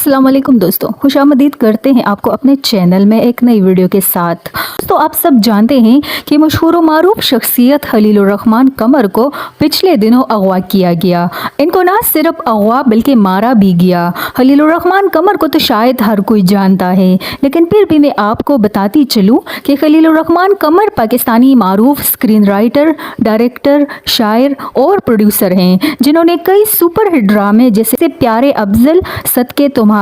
अस्सलाम वालेकुम दोस्तों, खुशामदीद करते हैं आपको अपने चैनल में एक नई वीडियो के साथ। तो आप सब जानते हैं कि मशहूर मारूफ शख्सियत खलीलुर रहमान कमर को पिछले दिनों अगवा किया गया। इनको ना सिर्फ अगवा बल्कि मारा भी गया। खलीलुर रहमान कमर को तो शायद हर कोई जानता है, लेकिन फिर भी मैं आपको बताती चलूँ कि खलीलुर रहमान कमर पाकिस्तानी मारूफ स्क्रीन राइटर, डायरेक्टर, शायर और प्रोड्यूसर हैं, जिन्होंने कई सुपर हिट ड्रामे जैसे प्यारे अफजल, सदके तुम्हारे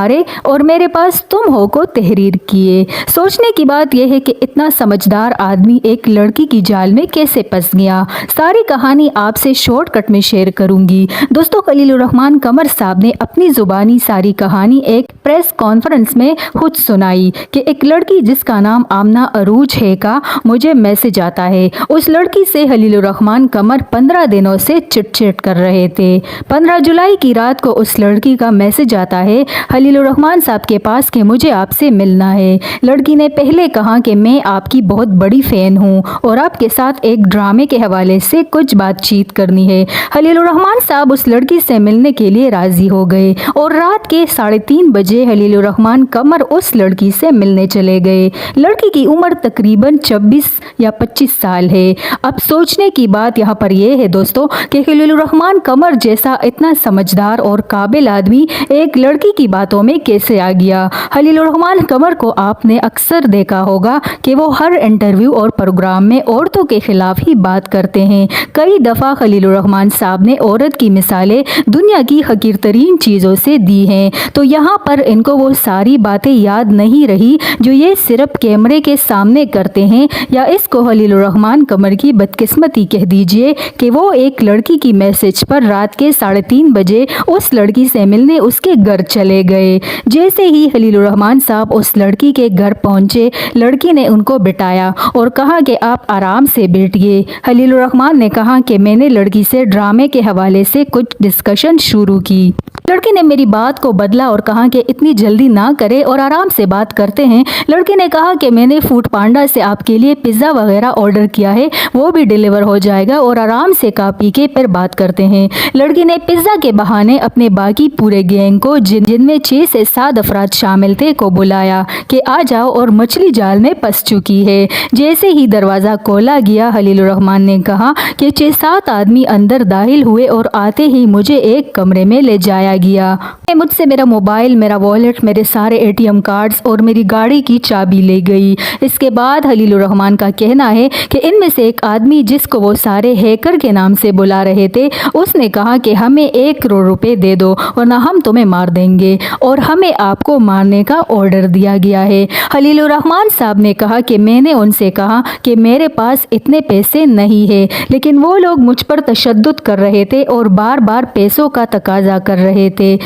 और मेरे पास तुम हो को तहरीर किए। सोचने की बात यह है कि इतना समझदार आदमी एक लड़की की जाल में कैसे फंस गया। सारी कहानी आपसे शॉर्टकट में शेयर करूंगी। दोस्तों, खलीलुर रहमान कमर साहब ने अपनी जुबानी सारी कहानी एक प्रेस कॉन्फ्रेंस में खुद सुनाई कि एक लड़की जिसका नाम आमना अरूज है का मुझे मैसेज आता है। उस लड़की से खलीलुर रहमान कमर 15 दिनों से चिट कर रहे थे। 15 जुलाई की रात को उस लड़की का मैसेज आता है खलीलुर रहमान साहब के पास कि मुझे आपसे मिलना है। लड़की ने पहले कहा कि मैं आपकी बहुत बड़ी फैन हूँ और आपके साथ एक ड्रामे के हवाले से कुछ बातचीत करनी है। खलीलुर रहमान साहब उस लड़की से मिलने के लिए राजी हो गए और रात के 3:30 बजे खलीलुर रहमान कमर उस लड़की से मिलने चले गए। लड़की की उम्र तकरीबन 26 या 25 साल है। अब सोचने की बात यहाँ पर यह है दोस्तों कि खलीलुर रहमान कमर जैसा इतना समझदार और काबिल आदमी एक लड़की की बातों में कैसे आ गया। खलीलुर रहमान कमर को आपने अक्सर देखा होगा कि वो हर इंटरव्यू और प्रोग्राम में औरतों के खिलाफ ही बात करते हैं। कई दफ़ा खलीलुर रहमान साहब ने औरत की मिसालें दुनिया की हकीर तरीन चीज़ों से दी हैं, तो यहाँ पर इनको वो सारी बातें याद नहीं रही जो ये सिर्फ कैमरे के सामने करते हैं, या इसको खलीलुर रहमान कमर की बदकिस्मती कह दीजिए कि वो एक लड़की की मैसेज पर रात के 3:30 बजे उस लड़की से मिलने उसके घर चले गए। जैसे ही खलीलुर रहमान साहब उस लड़की के घर पहुंचे, लड़की ने उनको बिठाया और कहा कि आप आराम से बैठिए। खलीलुर रहमान ने कहा कि मैंने लड़की से ड्रामे के हवाले से कुछ डिस्कशन शुरू की। लड़की ने मेरी बात को बदला और कहा कि इतनी जल्दी ना करे और आराम से बात करते हैं। लड़की ने कहा कि मैंने फूड पांडा से आपके लिए पिज़्ज़ा वगैरह ऑर्डर किया है, वो भी डिलीवर हो जाएगा और आराम से खा पी के फिर बात करते हैं। लड़की ने पिज़्ज़ा के बहाने अपने बाकी पूरे गैंग को जिनमें 6 से 7 अफराद शामिल थे को बुलाया कि आ जाओ और मछली जाल में फंस चुकी है। जैसे ही दरवाज़ा खोला गया, खलीलुर रहमान ने कहा कि 6-7 आदमी अंदर दाखिल हुए और आते ही मुझे एक कमरे में ले जाया गया। मुझसे मेरा मोबाइल, मेरा वॉलेट, मेरे सारे ATM कार्ड्स और मेरी गाड़ी की चाबी ले गई। इसके बाद खलीलुर रहमान का कहना है कि इनमें से एक आदमी जिसको वो सारे हैकर के नाम से बुला रहे थे, उसने कहा कि हमें 1 करोड़ रुपए दे दो वरना हम तुम्हें मार देंगे और हमें आपको मारने का ऑर्डर दिया गया है। खलीलुर रहमान साहब ने कहा कि मैंने उनसे कहा कि मेरे पास इतने पैसे नहीं है, लेकिन वो लोग मुझ पर तशद्दुद कर रहे थे और बार बार पैसों का तकाजा कर रहे थे।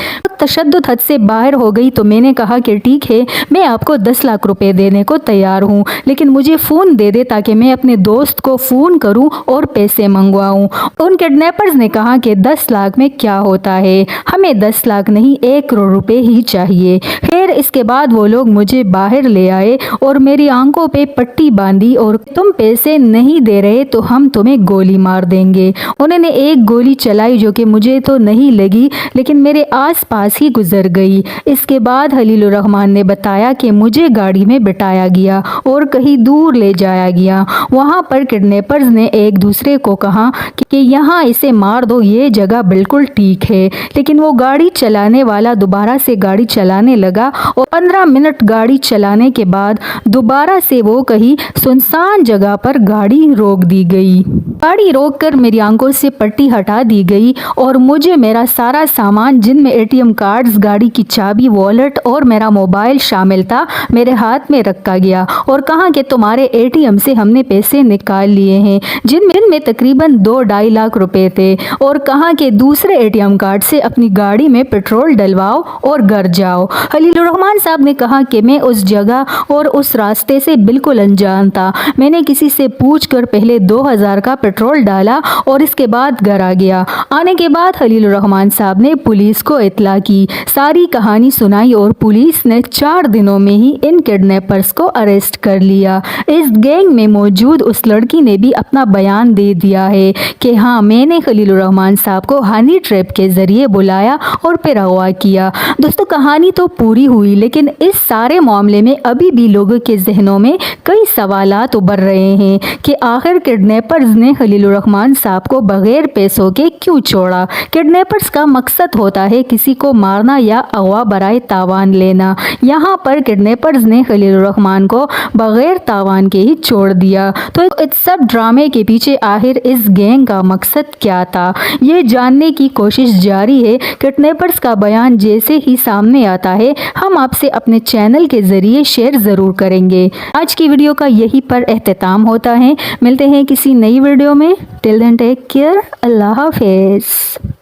तशद्दुद हद से बाहर हो गई तो मैंने कहा कि ठीक है, मैं आपको 10 लाख रुपए देने को तैयार हूँ, लेकिन मुझे फ़ोन दे दे ताकि मैं अपने दोस्त को फ़ोन करूँ और पैसे मंगवाऊँ। उन किडनैपर्स ने कहा कि 10 लाख में क्या होता है, हमें 10 लाख नहीं 1 करोड़ रुपए ही चाहिए। खैर, इसके बाद वो लोग मुझे बाहर ले आए और मेरी आंखों पे पट्टी बांधी और तुम पैसे नहीं दे रहे तो हम तुम्हें गोली मार देंगे। उन्होंने एक गोली चलाई जो कि मुझे तो नहीं लगी, लेकिन मेरे आसपास ही गुजर गई। इसके बाद खलीलुर रहमान ने बताया कि मुझे गाड़ी में बिठाया गया और कहीं दूर ले जाया गया। वहाँ पर किडनैपर्स ने एक दूसरे को कहा कि यहाँ इसे मार दो, ये जगह बिल्कुल ठीक है। लेकिन वो गाड़ी चलाने वाला दोबारा से गाड़ी चलाने लगा और 15 मिनट गाड़ी चलाने के बाद दोबारा से वो कहीं सुनसान जगह पर गाड़ी रोक दी गई। गाड़ी रोककर मेरी आंखों से पट्टी हटा दी गई और मुझे मेरा सारा सामान, जिनमें ATM कार्ड्स, गाड़ी की चाबी, वॉलेट और मेरा मोबाइल शामिल था, मेरे हाथ में रखा गया और कहा कि तुम्हारे ATM से हमने पैसे निकाल लिए हैं, जिनमें तकरीबन 2-2.5 लाख रुपए थे, और कहा कि दूसरे ATM कार्ड से अपनी गाड़ी में पेट्रोल डलवाओ और घर जाओ। खलीलुर रहमान साहब ने कहा कि मैं उस जगह और उस रास्ते से बिल्कुल अनजान था। मैंने किसी से पूछकर पहले 2000 का पेट्रोल डाला और इसके बाद घर आ गया। आने के बाद खलीलुर रहमान साहब ने पुलिस को इत्तला की, सारी कहानी सुनाई और पुलिस ने 4 दिनों में ही इन किडनैपर्स को अरेस्ट कर लिया। इस गैंग में मौजूद उस लड़की ने भी अपना बयान दे दिया है कि हाँ, मैंने खलीलुर रहमान साहब को हनी ट्रैप के जरिए बुलाया और फिर अगवा किया। दोस्तों कहानी तो पूरी हुई, लेकिन इस सारे मामले में अभी भी लोगों के जहनों में कई सवालात उभर रहे हैं कि आखिर किडनैपर्स ने खलीलुर रहमान साहब को बगैर पैसों के क्यों छोड़ा। किडनैपर्स का मकसद होता है किसी को मारना या अगवा बराए तावान लेना। यहाँ पर किडनैपर्स ने खलीलुर रहमान को बगैर तावान के ही छोड़ दिया। तो इस सब ड्रामे के पीछे आखिर इस गैंग का मकसद क्या था, ये जानने की कोशिश जारी है। किडनैपर्स का बयान जैसे ही सामने आता है हम आपसे अपने चैनल के जरिए शेयर जरूर करेंगे। आज की वीडियो का यहीं पर एख्तिताम होता है। मिलते हैं किसी नई वीडियो में। Till then take care. अल्लाह हाफिज़।